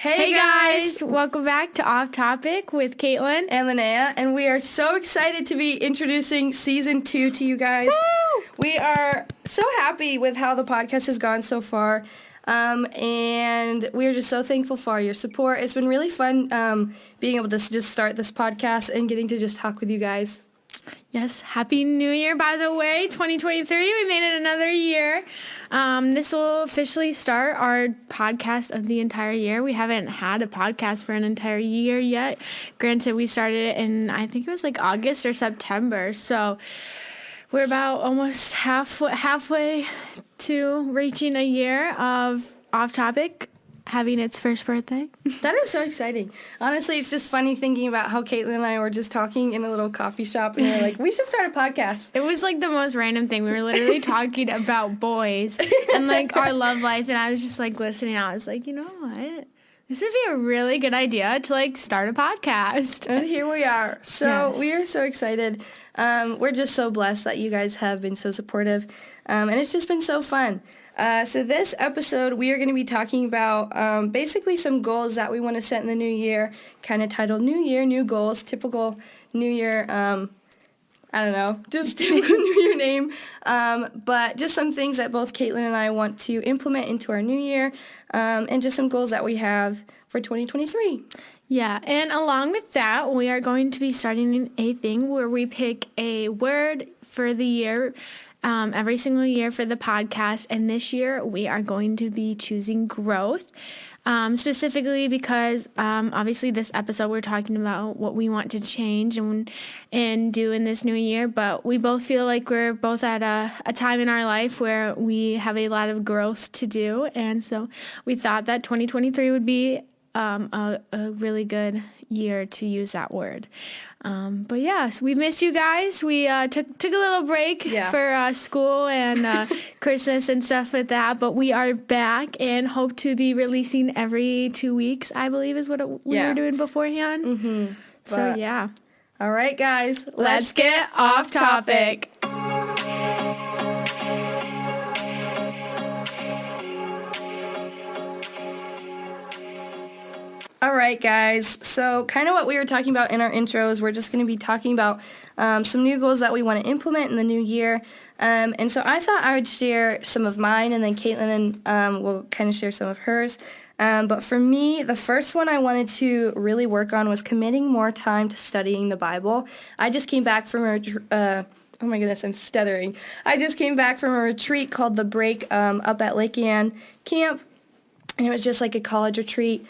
Hey guys, welcome back to Off Topic with Caitlin and Linnea, and we are so excited to be introducing Season 2 to you guys. Woo! We are so happy with how the podcast has gone so far, and we are just so thankful for your support. It's been really fun being able to just start this podcast and getting to just talk with you guys. Yes, Happy New Year, by the way, 2023. We made it another year. This will officially start our podcast of the entire year. We haven't had a podcast for an entire year yet. Granted, we started it in, I think it was like August or September. So we're about almost halfway to reaching a year of Off Topic having its first birthday. That is so exciting. Honestly, it's just funny thinking about how Caitlin and I were just talking in a little coffee shop, and we were like, we should start a podcast. It was like the most random thing. We were literally talking about boys and like our love life, and I was just like listening. I was like, you know what? This would be a really good idea to like start a podcast. And here we are. So Yes. We are so excited. We're just so blessed that you guys have been so supportive, and it's just been so fun. So this episode, we are going to be talking about basically some goals that we want to set in the new year, kind of titled New Year, New Goals, typical New Year, I don't know, just typical New Year name, but just some things that both Caitlin and I want to implement into our new year, and just some goals that we have for 2023. Yeah, and along with that, we are going to be starting a thing where we pick a word for the year every single year for the podcast. And this year, we are going to be choosing growth, specifically because obviously this episode we're talking about what we want to change and do in this new year. But we both feel like we're both at a time in our life where we have a lot of growth to do. And so we thought that 2023 would be a really good year to use that word. But yeah, so we missed you guys. We took a little break for school and Christmas and stuff with that, but we are back and hope to be releasing every 2 weeks, I believe is what we were doing beforehand. Mm-hmm. So yeah. All right, guys, Let's get off topic. All right, guys. So kind of what we were talking about in our intros, we're just going to be talking about some new goals that we want to implement in the new year. And so I thought I would share some of mine, and then Caitlin will kind of share some of hers. But for me, the first one I wanted to really work on was committing more time to studying the Bible. I just came back from oh my goodness, I'm stuttering. I just came back from a retreat called The Break up at Lake Ann Camp, and it was just like a college retreat.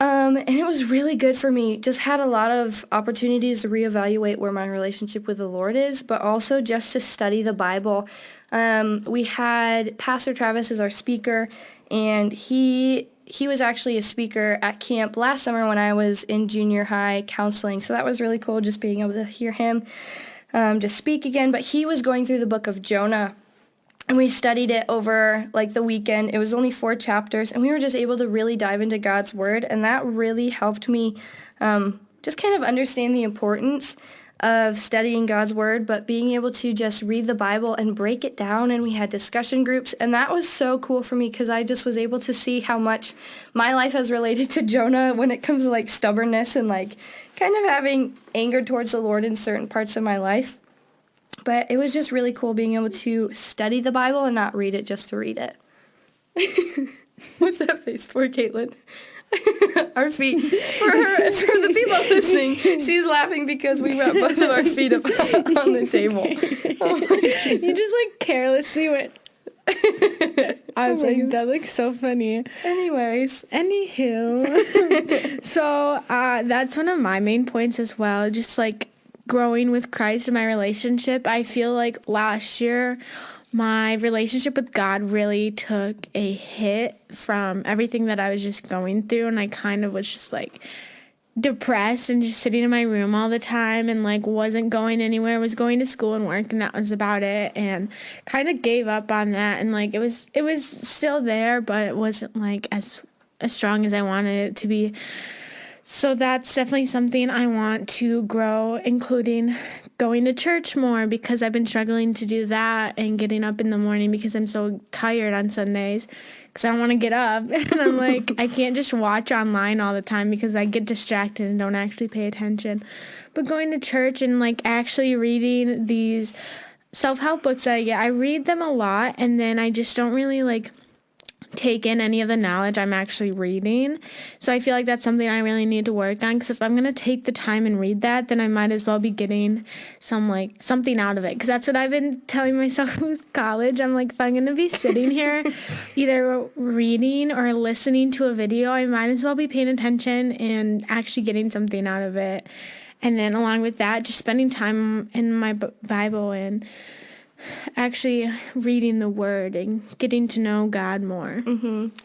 And it was really good for me. Just had a lot of opportunities to reevaluate where my relationship with the Lord is, but also just to study the Bible. We had Pastor Travis as our speaker, and he was actually a speaker at camp last summer when I was in junior high counseling. So that was really cool, just being able to hear him just speak again. But he was going through the book of Jonah. And we studied it over, like, the weekend. It was only 4 chapters, and we were just able to really dive into God's Word, and that really helped me just kind of understand the importance of studying God's Word, but being able to just read the Bible and break it down, and we had discussion groups, and that was so cool for me because I just was able to see how much my life has related to Jonah when it comes to, like, stubbornness and, like, kind of having anger towards the Lord in certain parts of my life. But it was just really cool being able to study the Bible and not read it just to read it. What's that face for, Caitlin? Our feet. For the people listening, she's laughing because we wrapped both of our feet up on the table. Oh You just like carelessly went. I was like, that looks so funny. Anywho. So that's one of my main points as well. Just like growing with Christ in my relationship. I feel like last year my relationship with God really took a hit from everything that I was just going through, and I kind of was just like depressed and just sitting in my room all the time and like wasn't going anywhere, was going to school and work, and that was about it, and kind of gave up on that. And like it was still there, but it wasn't like as strong as I wanted it to be. So that's definitely something I want to grow, including going to church more because I've been struggling to do that and getting up in the morning because I'm so tired on Sundays because I don't want to get up. And I'm like, I can't just watch online all the time because I get distracted and don't actually pay attention. But going to church and like actually reading these self-help books that I get, I read them a lot and then I just don't really like take in any of the knowledge I'm actually reading. So I feel like that's something I really need to work on, because if I'm going to take the time and read that, then I might as well be getting something out of it, because that's what I've been telling myself with college. I'm like, if I'm going to be sitting here either reading or listening to a video, I might as well be paying attention and actually getting something out of it. And then along with that, just spending time in my Bible and actually reading the Word and getting to know God more.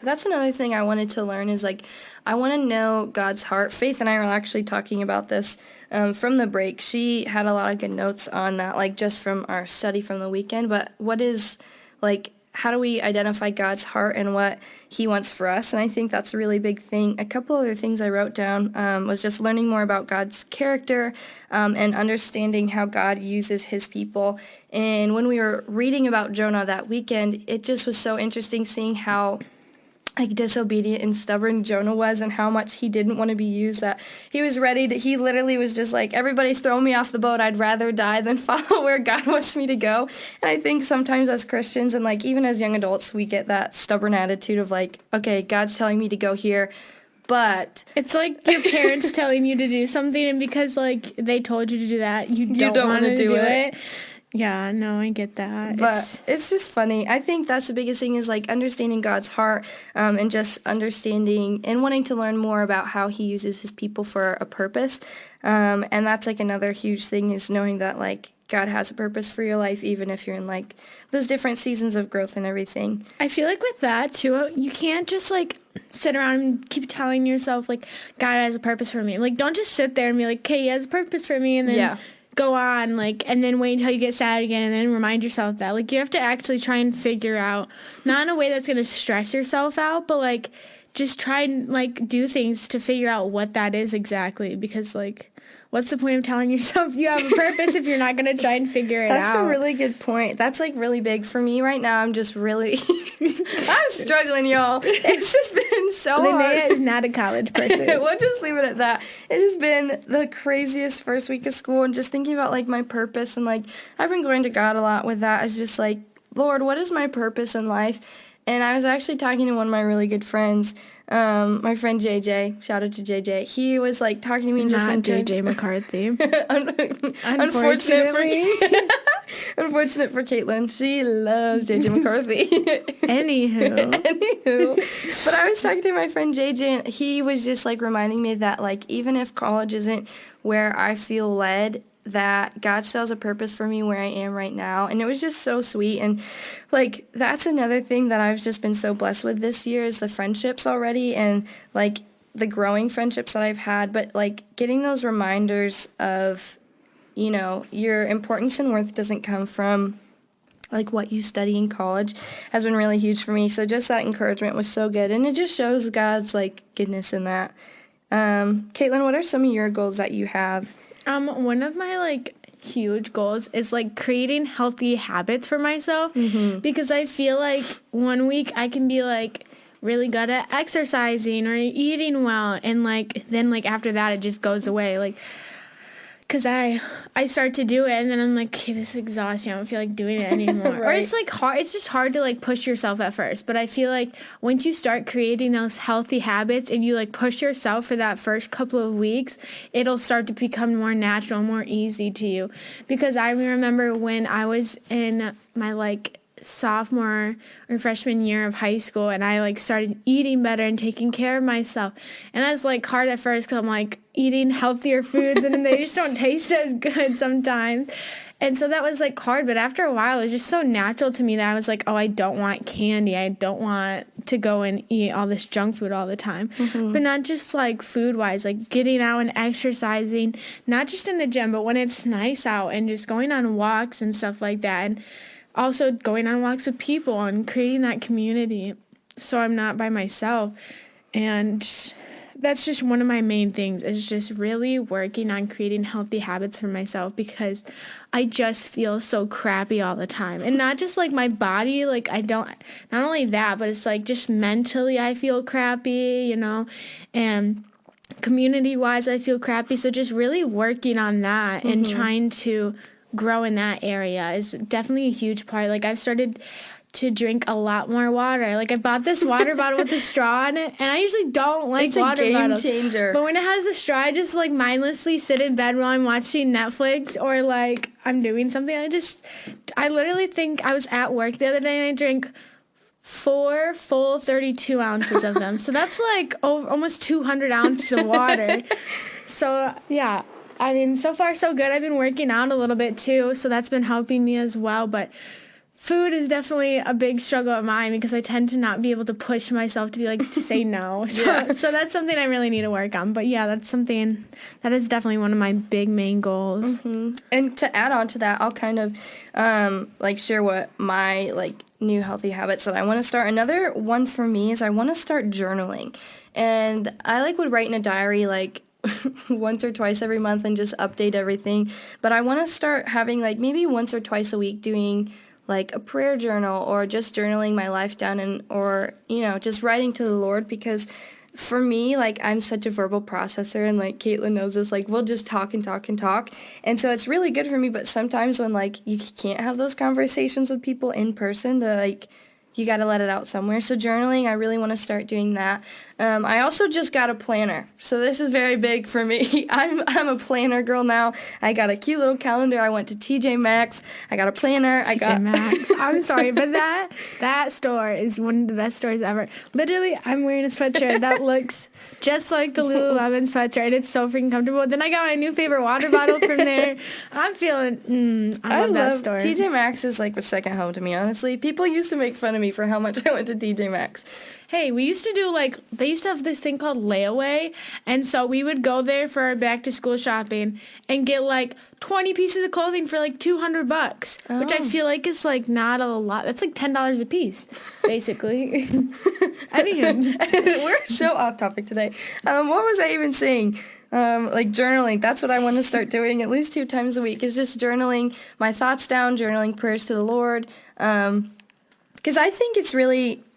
That's another thing I wanted to learn is, like, I want to know God's heart. Faith and I were actually talking about this from the break. She had a lot of good notes on that, like, just from our study from the weekend. But what is, like, how do we identify God's heart and what he wants for us? And I think that's a really big thing. A couple other things I wrote down was just learning more about God's character and understanding how God uses his people. And when we were reading about Jonah that weekend, it just was so interesting seeing how like disobedient and stubborn Jonah was and how much he didn't want to be used, that he was ready to, he literally was just like, everybody throw me off the boat. I'd rather die than follow where God wants me to go. And I think sometimes as Christians and like even as young adults, we get that stubborn attitude of like, okay, God's telling me to go here, but it's like your parents telling you to do something, and because like they told you to do that, you don't want to do it. Yeah, no, I get that. But it's just funny. I think that's the biggest thing is like understanding God's heart and just understanding and wanting to learn more about how he uses his people for a purpose. And that's like another huge thing is knowing that like God has a purpose for your life, even if you're in like those different seasons of growth and everything. I feel like with that too, you can't just like sit around and keep telling yourself like God has a purpose for me. Like don't just sit there and be like, okay, he has a purpose for me, and then go on, like, and then wait until you get sad again and then remind yourself that. Like, you have to actually try and figure out, not in a way that's going to stress yourself out, but, like, just try and, like, do things to figure out what that is exactly. Because, like, what's the point of telling yourself you have a purpose if you're not going to try and figure it out? That's a really good point. That's, like, really big for me right now. I'm just really, I'm struggling, y'all. It's just been so hard. Linnea is not a college person. We'll just leave it at that. It has been the craziest first week of school, and just thinking about, like, my purpose, and, like, I've been going to God a lot with that. It's just, like, Lord, what is my purpose in life? And I was actually talking to one of my really good friends, my friend JJ. Shout out to JJ. He was like talking to me and just not JJ McCarthy. Unfortunate for Caitlin. She loves JJ McCarthy. Anywho. But I was talking to my friend JJ, and he was just like reminding me that like even if college isn't where I feel led, that God still has a purpose for me where I am right now. And it was just so sweet. And like that's another thing that I've just been so blessed with this year is the friendships already, and like the growing friendships that I've had, but like getting those reminders of, you know, your importance and worth doesn't come from like what you study in college has been really huge for me. So just that encouragement was so good, and it just shows God's like goodness in that. Caitlin, what are some of your goals that you have? One of my, like, huge goals is, like, creating healthy habits for myself, because I feel like one week I can be, like, really good at exercising or eating well, and, like, then, like, after that it just goes away, like, because I start to do it, and then I'm like, okay, this is exhausting. I don't feel like doing it anymore. Right. Or it's, like, hard. It's just hard to, like, push yourself at first. But I feel like once you start creating those healthy habits and you, like, push yourself for that first couple of weeks, it'll start to become more natural, more easy to you. Because I remember when I was in my, like, sophomore or freshman year of high school, and I like started eating better and taking care of myself, and I was like hard at first because I'm like eating healthier foods and they just don't taste as good sometimes, and so that was like hard. But after a while it was just so natural to me that I was like, oh, I don't want candy, I don't want to go and eat all this junk food all the time. But not just like food wise, like getting out and exercising, not just in the gym, but when it's nice out and just going on walks and stuff like that, and also going on walks with people and creating that community so I'm not by myself. And that's just one of my main things, is just really working on creating healthy habits for myself, because I just feel so crappy all the time. And not just like my body, like not only that, but it's like just mentally I feel crappy, and community wise I feel crappy. So just really working on that and trying to grow in that area is definitely a huge part. Like I've started to drink a lot more water. Like I bought this water bottle with a straw in it, and I usually don't like water bottles. It's a game changer. But when it has a straw, I just like mindlessly sit in bed while I'm watching Netflix or like I'm doing something. I literally think I was at work the other day and I drank 4 full 32 ounces of them. So that's like almost 200 ounces of water. So yeah, I mean, so far so good. I've been working out a little bit too, so that's been helping me as well. But food is definitely a big struggle of mine, because I tend to not be able to push myself to be like to say no. So that's something I really need to work on. But yeah, that's something that is definitely one of my big main goals. And to add on to that, I'll kind of share what my new healthy habits that I want to start. Another one for me is I want to start journaling, and I would write in a diary once or twice every month and just update everything. But I want to start having maybe once or twice a week doing a prayer journal, or just journaling my life down, or just writing to the Lord, because for me, I'm such a verbal processor, and Caitlin knows this, we'll just talk and talk and talk. And so it's really good for me, but sometimes when you can't have those conversations with people in person, you got to let it out somewhere. So journaling, I really want to start doing that. I also just got a planner, so this is very big for me. I'm a planner girl now. I got a cute little calendar. I went to TJ Maxx. I got a planner. TJ Maxx. I'm sorry, but that store is one of the best stores ever. Literally, I'm wearing a sweatshirt that looks just like the Lululemon sweatshirt, and it's so freaking comfortable. Then I got my new favorite water bottle from there. I'm feeling, I love that store. TJ Maxx is a second home to me, honestly. People used to make fun of me for how much I went to TJ Maxx. Hey, we used to do they used to have this thing called layaway, and so we would go there for our back to school shopping and get 20 pieces of clothing for $200, which I feel like is not a lot. That's $10 a piece, basically. Anywho, we're so off topic today. What was I even saying? Journaling. That's what I want to start doing at least 2 times a week, is just journaling my thoughts down, journaling prayers to the Lord. Because I think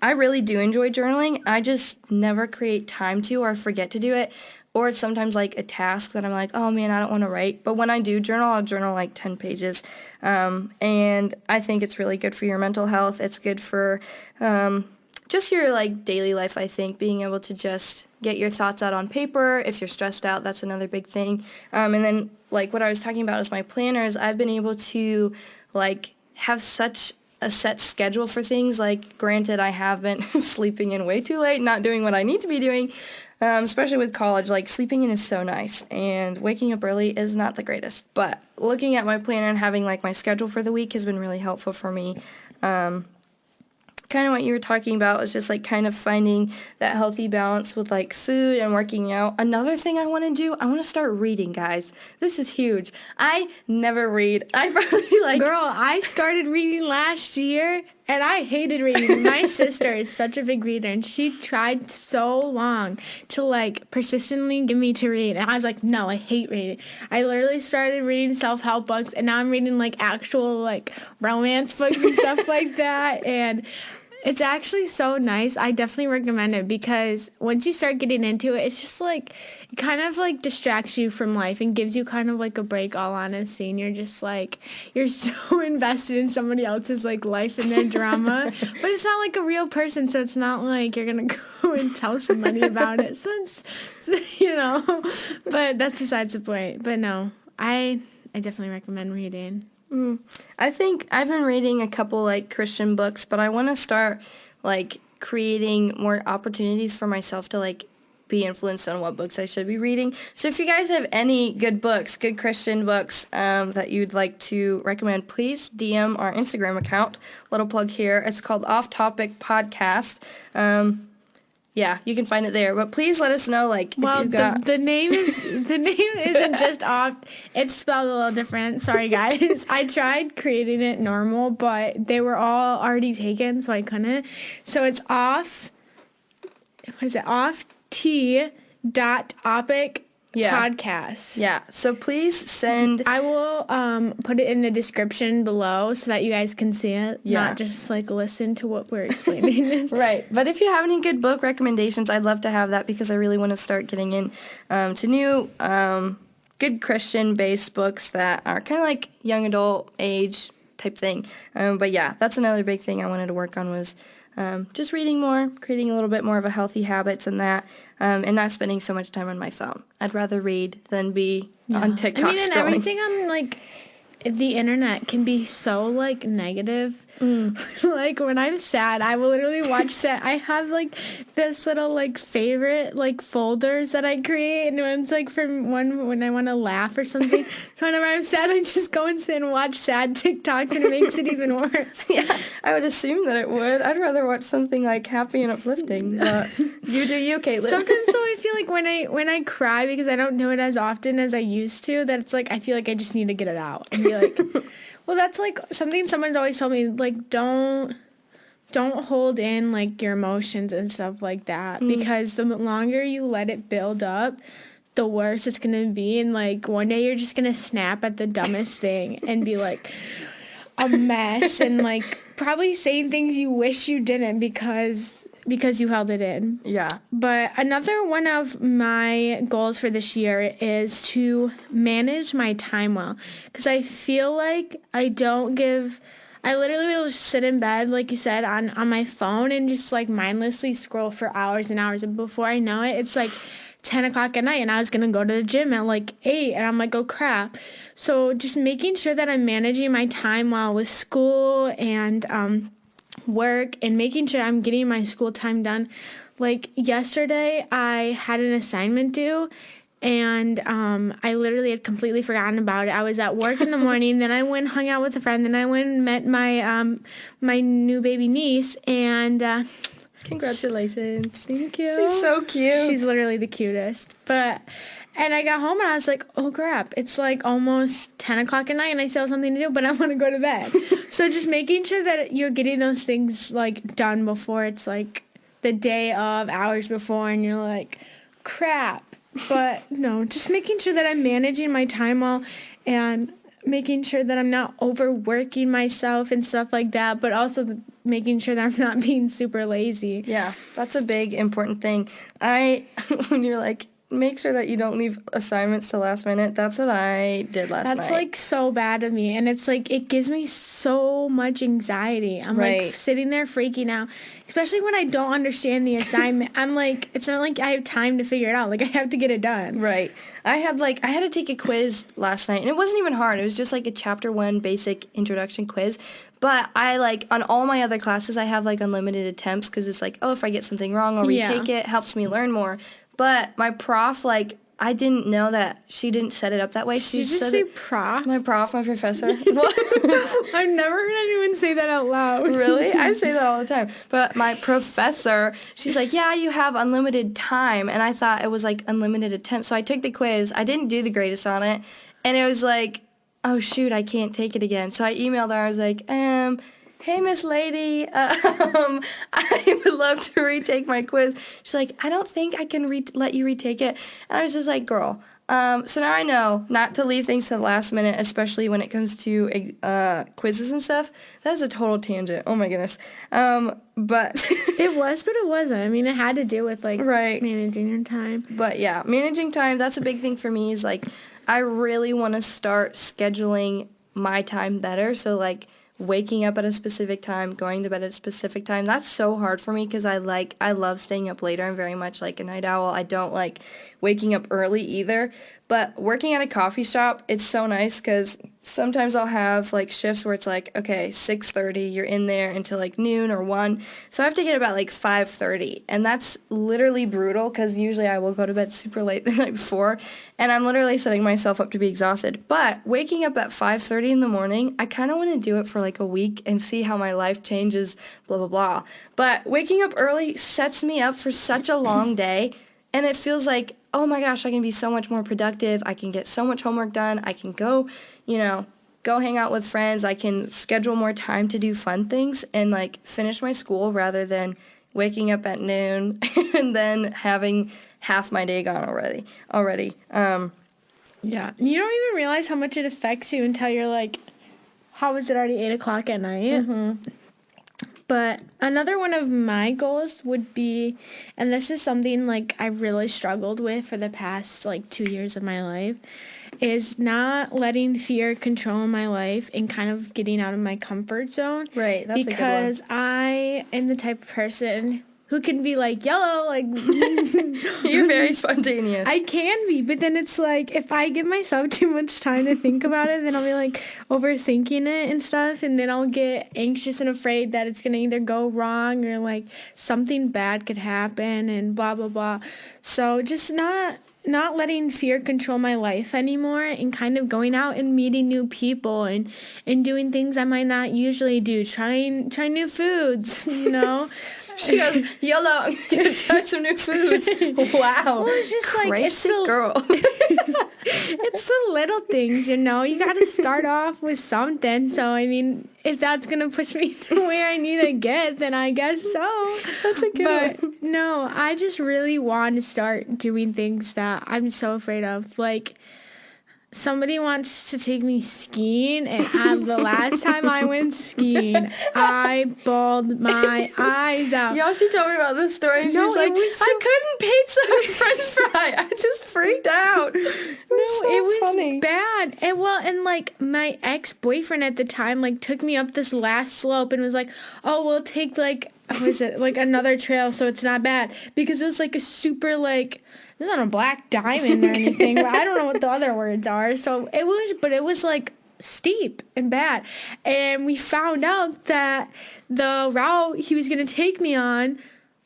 I really do enjoy journaling. I just never create time to, or forget to do it. Or it's sometimes a task that I'm oh man, I don't want to write. But when I do journal, I'll journal 10 pages. And I think it's really good for your mental health. It's good for just your daily life, I think. Being able to just get your thoughts out on paper. If you're stressed out, that's another big thing. And then what I was talking about is my planners. I've been able to have such a set schedule for things. Granted, I have been sleeping in way too late, not doing what I need to be doing, especially with college. Sleeping in is so nice, and waking up early is not the greatest. But looking at my planner and having my schedule for the week has been really helpful for me. Kind of what you were talking about is just kind of finding that healthy balance with food and working out. Another thing I want to do, I want to start reading, guys. This is huge. I never read. I probably Girl, I started reading last year, and I hated reading. My sister is such a big reader, and she tried so long to persistently get me to read. And I was no, I hate reading. I literally started reading self-help books, and now I'm reading actual romance books and stuff like that. And it's actually so nice. I definitely recommend it, because once you start getting into it, it's just it kind of distracts you from life and gives you kind of a break, all honesty. And you're just you're so invested in somebody else's life and their drama. But it's not a real person, so it's not you're going to go and tell somebody about it. So it's, but that's besides the point. But no, I definitely recommend reading. I think I've been reading a couple Christian books, but I want to start creating more opportunities for myself to be influenced on what books I should be reading. So if you guys have any good books, good Christian books that you'd like to recommend, please DM our Instagram account. Little plug here. It's called Off Topic Podcast. Yeah, you can find it there. But please let us know, if you've got... the name isn't just off. It's spelled a little different. Sorry, guys. I tried creating it normal, but they were all already taken, so I couldn't. So it's off... What is it? Off T Opic Yeah. podcast. Yeah, so please send. I will put it in the description below so that you guys can see it, Yeah. not just like listen to what we're explaining. Right, but if you have any good book recommendations, I'd love to have that because I really want to start getting in to new good Christian-based books that are kind of like young adult age type thing. But yeah, that's another big thing I wanted to work on was just reading more, creating a little bit more of a healthy habits and that, and not spending so much time on my phone. I'd rather read than be on TikTok I mean, and scrolling. everything on like the internet can be so like negative. Like when I'm sad, I will literally watch sad. I have like this little like favorite like folders that I create, and one's like from one when I want to laugh or something. So whenever I'm sad, I just go and sit and watch sad TikToks, and it makes it even worse. Yeah, I would assume that it would. I'd rather watch something like happy and uplifting. But you do you, Caitlin. Sometimes though, I feel like when I cry because I don't do it as often as I used to, that it's like I feel like I just need to get it out and be like, well, that's like something someone's always told me, like don't hold in like your emotions and stuff like that, because the longer you let it build up, the worse it's gonna be, and like one day you're just gonna snap at the dumbest thing and be like a mess and like probably saying things you wish you didn't because you held it in. Yeah. But another one of my goals for this year is to manage my time well, because I feel like I literally will just sit in bed, like you said, on my phone and just like mindlessly scroll for hours and hours. And before I know it, it's like 10 o'clock at night and I was going to go to the gym at like 8 and I'm like, oh crap. So just making sure that I'm managing my time well with school and work and making sure I'm getting my school time done. Like yesterday, I had an assignment due and I literally had completely forgotten about it. I was at work in the morning, then I went and hung out with a friend, then I went and met my new baby niece, and Congratulations. thank you. She's so cute. She's literally the cutest. And I got home and I was like, oh crap, it's like almost 10 o'clock at night and I still have something to do, but I want to go to bed. So just making sure that you're getting those things like done before it's like the day of, hours before, and you're like, crap. But no, just making sure that I'm managing my time well and making sure that I'm not overworking myself and stuff like that, but also making sure that I'm not being super lazy. Yeah, that's a big, important thing. When you're like, make sure that you don't leave assignments to last minute, that's what I did last night. That's like so bad of me, and it's like it gives me so much anxiety. I'm Right. like sitting there freaking out, especially when I don't understand the assignment. I'm like, it's not like I have time to figure it out. Like I have to get it done. Right. I had to take a quiz last night, and it wasn't even hard. It was just like a chapter 1 basic introduction quiz. But I like on all my other classes, I have like unlimited attempts because it's like, oh, if I get something wrong, I'll retake it. Helps me learn more. But my prof, like, I didn't know that she didn't set it up that way. Did you just say prof? My professor. I've never heard anyone say that out loud. Really? I say that all the time. But my professor, she's like, yeah, you have unlimited time. And I thought it was like unlimited attempts. So I took the quiz. I didn't do the greatest on it. And it was like, oh, shoot, I can't take it again. So I emailed her. I was like, hey, Miss Lady, I would love to retake my quiz. She's like, I don't think I can let you retake it. And I was just like, girl. So now I know not to leave things to the last minute, especially when it comes to quizzes and stuff. That's a total tangent. Oh, my goodness. But It was, but it wasn't. I mean, it had to do with, like, Right. managing your time. But, yeah, managing time, that's a big thing for me is, like, I really want to start scheduling my time better. So, like, waking up at a specific time, going to bed at a specific time. That's so hard for me because I love staying up later. I'm very much like a night owl. I don't like waking up early either. But working at a coffee shop, it's so nice because sometimes I'll have like shifts where it's like, okay, 6:30, you're in there until like noon or 1. So I have to get about like 5:30. And that's literally brutal because usually I will go to bed super late the night before. And I'm literally setting myself up to be exhausted. But waking up at 5:30 in the morning, I kind of want to do it for like a week and see how my life changes, blah, blah, blah. But waking up early sets me up for such a long day. And it feels like, oh my gosh, I can be so much more productive. I can get so much homework done. I can go hang out with friends. I can schedule more time to do fun things and like finish my school rather than waking up at noon and then having half my day gone already. Yeah. You don't even realize how much it affects you until you're like, how is it already 8 o'clock at night? Mm-hmm. But another one of my goals would be, and this is something like I've really struggled with for the past like 2 years of my life, is not letting fear control my life and kind of getting out of my comfort zone. Right, that's a good one. Because I am the type of person who can be like, yellow, like... You're very spontaneous. I can be, but then it's like, if I give myself too much time to think about it, then I'll be like overthinking it and stuff, and then I'll get anxious and afraid that it's going to either go wrong or like something bad could happen and blah, blah, blah. So just not letting fear control my life anymore and kind of going out and meeting new people and doing things I might not usually do, trying new foods, you know. She goes, YOLO, I'm gonna try some new foods. Wow. Well, it's just like, crazy girl. It's the little things, you know. You got to start off with something. So, I mean, if that's going to push me to where I need to get, then I guess so. That's a good one. No, I just really want to start doing things that I'm so afraid of. Like, somebody wants to take me skiing, and the last time I went skiing, I bawled my eyes out. Y'all, she told me about this story, and she was like, I couldn't pizza and french fry. I just freaked out. It was funny. Bad. And like, my ex-boyfriend at the time, like, took me up this last slope and was like, oh, we'll take, like, what is it, like, another trail so it's not bad. Because it was, like, a super, like... It was on a black diamond or anything, but I don't know what the other words are. So it was like steep and bad. And we found out that the route he was going to take me on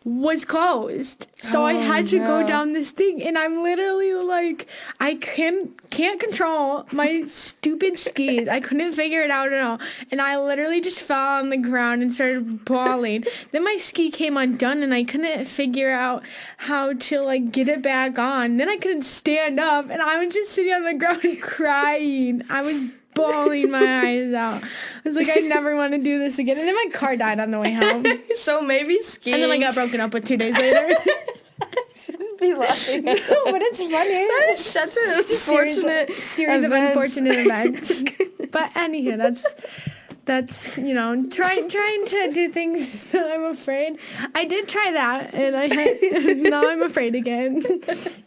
was closed. So I had to go down this thing, and I'm literally like, I can't control my stupid skis. I couldn't figure it out at all. And I literally just fell on the ground and started bawling. Then my ski came undone, and I couldn't figure out how to like get it back on. Then I couldn't stand up, and I was just sitting on the ground crying. I was bawling my eyes out. I was like, I never want to do this again. And then my car died on the way home. So maybe skiing. And then I got broken up with 2 days later. Shouldn't be laughing at No, but it's funny. That's such an unfortunate series of unfortunate events. But anywho, that's you know, trying to do things that I'm afraid. I did try that, and now I'm afraid again.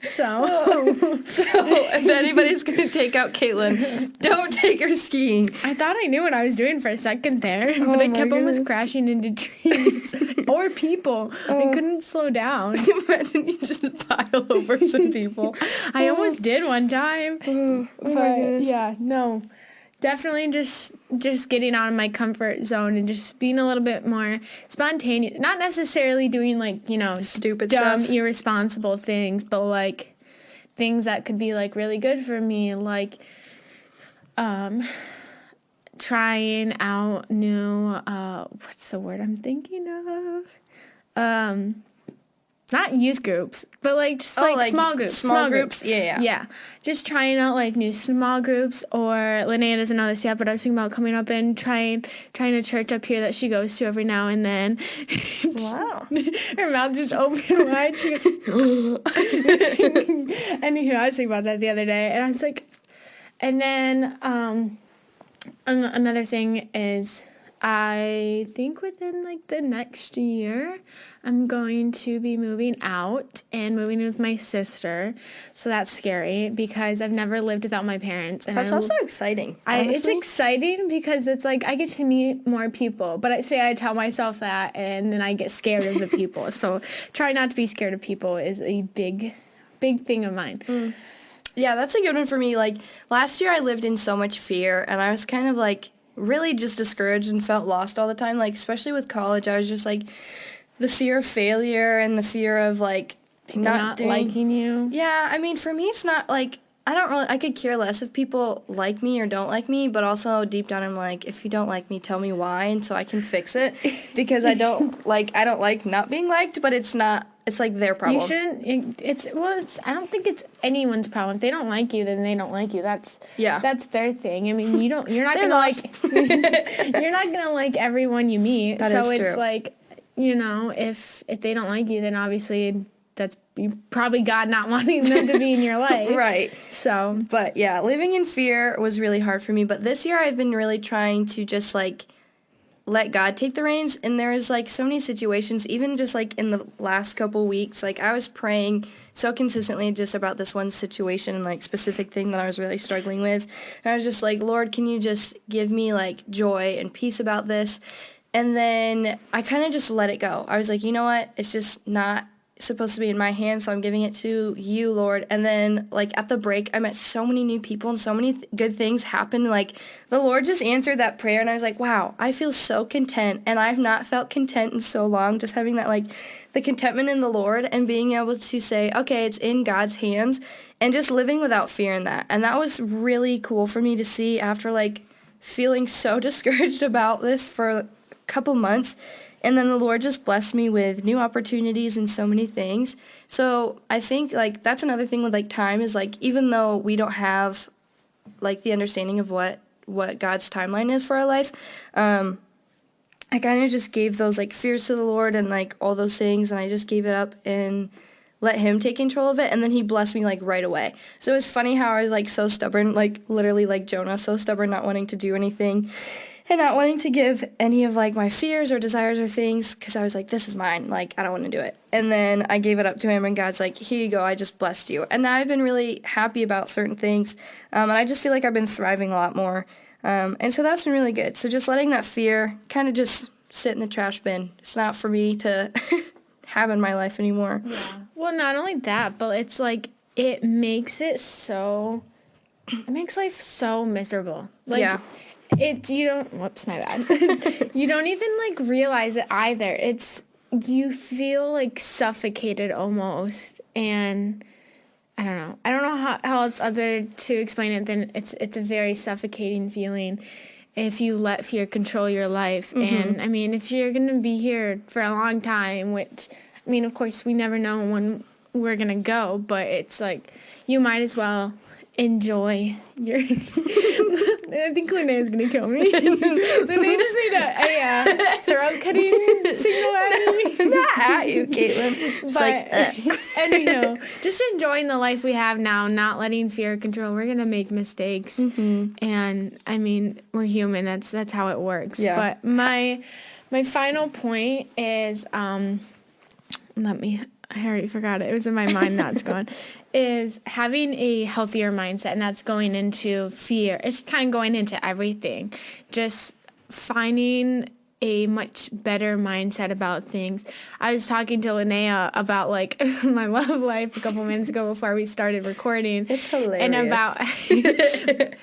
So if anybody's gonna take out Caitlin, don't take her skiing. I thought I knew what I was doing for a second there, but I kept almost crashing into trees or people. I couldn't slow down. Imagine you just pile over some people. I almost did one time. But yeah, no. Definitely just getting out of my comfort zone and just being a little bit more spontaneous. Not necessarily doing, like, you know, stupid dumb, stuff, irresponsible things, but, like, things that could be, like, really good for me. Like, trying out new, what's the word I'm thinking of? Not youth groups, but like just like small groups. Small groups. Yeah. Yeah. Just trying out like new small groups, or Linnea doesn't know this yet, but I was thinking about coming up and trying a church up here that she goes to every now and then. Wow. Her mouth just opened wide. She goes, anywho, I was thinking about that the other day, and I was like, and then another thing is, I think within like the next year, I'm going to be moving out and moving with my sister. So that's scary because I've never lived without my parents. And that's also exciting. It's exciting because it's like I get to meet more people. But I tell myself that, and then I get scared of the people. So try not to be scared of people is a big thing of mine. Mm. Yeah, that's a good one for me. Like last year I lived in so much fear, and I was kind of like really just discouraged and felt lost all the time. Like especially with college, I was just like the fear of failure and the fear of like people not liking you. Yeah, I mean for me it's not like I could care less if people like me or don't like me, but also deep down I'm like, if you don't like me, tell me why, and so I can fix it, because I don't like not being liked, but it's like their problem. You shouldn't. I don't think it's anyone's problem. If they don't like you, then they don't like you. That's their thing. I mean, you're not gonna you're not gonna like everyone you meet. That so is it's true. like, you know, if they don't like you, then obviously that's probably God not wanting them to be in your life. Right. So, but yeah, living in fear was really hard for me. But this year I've been really trying to just like let God take the reins. And there's like so many situations, even just like in the last couple weeks, like I was praying so consistently just about this one situation and like specific thing that I was really struggling with. And I was just like, Lord, can you just give me like joy and peace about this? And then I kind of just let it go. I was like, you know what? It's just not supposed to be in my hands, so I'm giving it to you, Lord. And then like at the break, I met so many new people and so many good things happened. Like the Lord just answered that prayer, and I was like, wow, I feel so content. And I've not felt content in so long, just having that like the contentment in the Lord and being able to say, okay, it's in God's hands, and just living without fear in that. And that was really cool for me to see after like feeling so discouraged about this for a couple months. And then the Lord just blessed me with new opportunities and so many things. So I think, like, that's another thing with, like, time is, like, even though we don't have, like, the understanding of what God's timeline is for our life, I kind of just gave those, like, fears to the Lord and, like, all those things, and I just gave it up and let him take control of it, and then he blessed me, like, right away. So it was funny how I was, like, so stubborn, like, literally like Jonah, so stubborn, not wanting to do anything. And not wanting to give any of, like, my fears or desires or things, because I was like, this is mine. Like, I don't want to do it. And then I gave it up to him, and God's like, here you go. I just blessed you. And now I've been really happy about certain things, and I just feel like I've been thriving a lot more. And so that's been really good. So just letting that fear kind of just sit in the trash bin. It's not for me to have in my life anymore. Yeah. Well, not only that, but it's like it makes life so miserable. Like, yeah. Whoops, my bad. You don't even, like, realize it either. You feel, like, suffocated almost, and I don't know how else other to explain it than it's a very suffocating feeling if you let fear control your life. Mm-hmm. And, I mean, if you're going to be here for a long time, which, I mean, of course, we never know when we're going to go, but it's, like, you might as well enjoy your... I think Linnea's going to kill me. Linnea just need a throat cutting signal at me. Not at you, Caitlin. But anyhow, just enjoying the life we have now, not letting fear control. We're going to make mistakes. Mm-hmm. And, I mean, we're human. That's how it works. Yeah. But my final point is, I already forgot it. It was in my mind. Now it's gone. Is having a healthier mindset, and that's going into fear. It's kind of going into everything. Just finding a much better mindset about things. I was talking to Linnea about, like, my love life a couple minutes ago before we started recording. It's hilarious. And about, hey.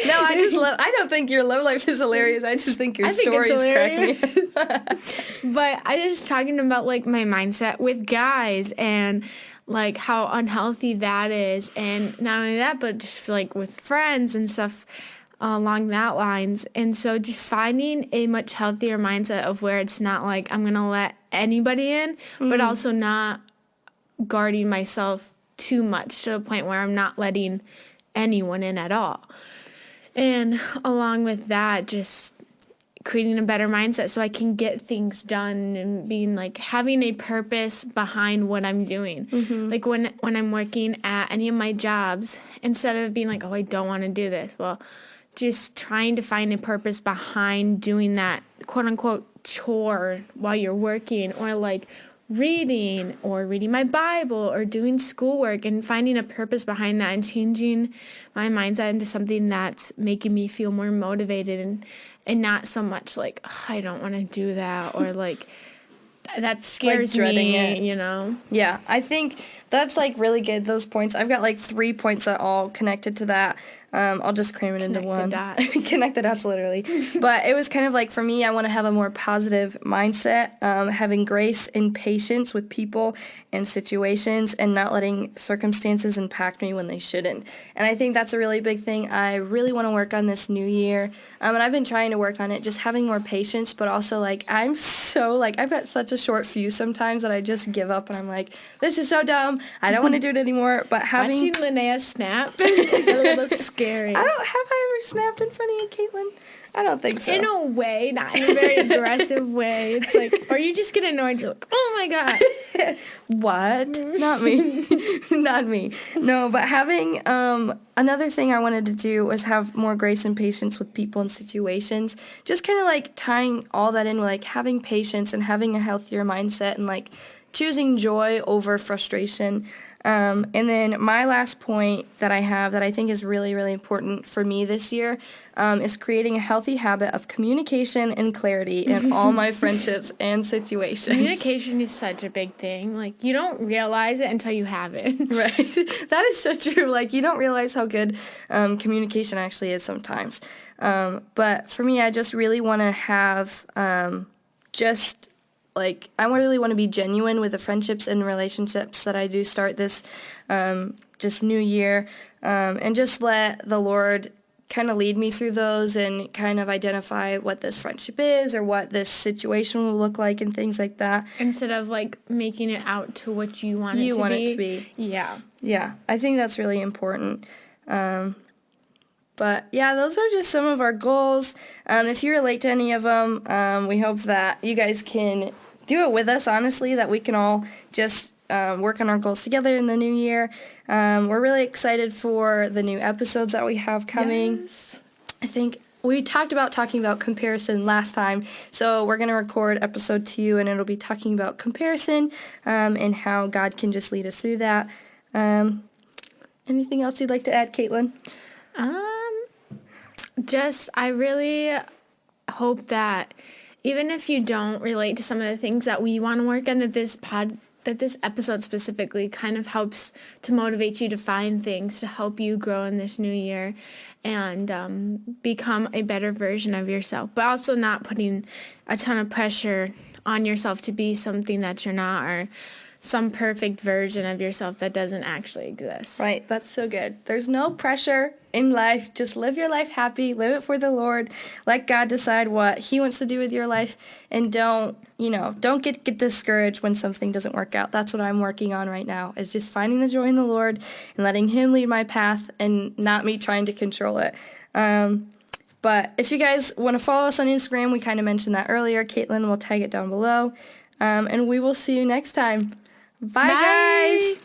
No, I don't think your love life is hilarious. I just think your stories crack me up. But I was talking about, like, my mindset with guys and, like, how unhealthy that is. And not only that, but just, like, with friends and stuff along that lines. And so just finding a much healthier mindset of where it's not like I'm going to let anybody in, but also not guarding myself too much to the point where I'm not letting anyone in at all. And along with that, just creating a better mindset so I can get things done and being like having a purpose behind what I'm doing. Mm-hmm. Like when I'm working at any of my jobs, instead of being like, oh, I don't want to do this. Well, just trying to find a purpose behind doing that quote unquote chore while you're working, or like reading my Bible or doing schoolwork, and finding a purpose behind that and changing my mindset into something that's making me feel more motivated and not so much like, oh, I don't want to do that, or like that scares like dreading me, it. You know? Yeah, I think that's like really good, those points. I've got like 3 points that all connected to that. I'll just cram it into one. Connect the dots, literally. But it was kind of like, for me, I want to have a more positive mindset, having grace and patience with people and situations, and not letting circumstances impact me when they shouldn't. And I think that's a really big thing I really want to work on this new year. And I've been trying to work on it, just having more patience, but also like I've got such a short fuse sometimes that I just give up, and I'm like, this is so dumb. I don't want to do it anymore. But watching Linnea snap is a little scary. scary. Have I ever snapped in front of you, Caitlin? I don't think so. In a way, not in a very aggressive way. It's like, or you just get annoyed. You're like, oh my God. What? Not me. Not me. No, but having, another thing I wanted to do was have more grace and patience with people and situations. Just kind of like tying all that in with like having patience and having a healthier mindset and like choosing joy over frustration. And then my last point that I have that I think is really, really important for me this year is creating a healthy habit of communication and clarity in all my friendships and situations. Communication is such a big thing. Like, you don't realize it until you have it. Right. That is so true. Like, you don't realize how good communication actually is sometimes. But for me, I just really want to have I really want to be genuine with the friendships and relationships that I do start this just new year, and just let the Lord kind of lead me through those and kind of identify what this friendship is or what this situation will look like and things like that. Instead of like making it out to what you want it to be. Yeah. Yeah, I think that's really important. But yeah, those are just some of our goals. If you relate to any of them, we hope that you guys can do it with us, honestly, that we can all just work on our goals together in the new year. We're really excited for the new episodes that we have coming. Yes. I think we talking about comparison last time, so we're going to record episode 2, and it'll be talking about comparison and how God can just lead us through that. Anything else you'd like to add, Caitlin? I really hope that even if you don't relate to some of the things that we want to work on, that this episode specifically kind of helps to motivate you to find things to help you grow in this new year and become a better version of yourself, but also not putting a ton of pressure on yourself to be something that you're not, or some perfect version of yourself that doesn't actually exist. Right, that's so good. There's no pressure in life. Just live your life happy, live it for the Lord. Let God decide what He wants to do with your life, and don't get discouraged when something doesn't work out. That's what I'm working on right now, is just finding the joy in the Lord and letting Him lead my path and not me trying to control it. But if you guys want to follow us on Instagram, we kind of mentioned that earlier. Caitlin will tag it down below. And we will see you next time. Bye. Guys!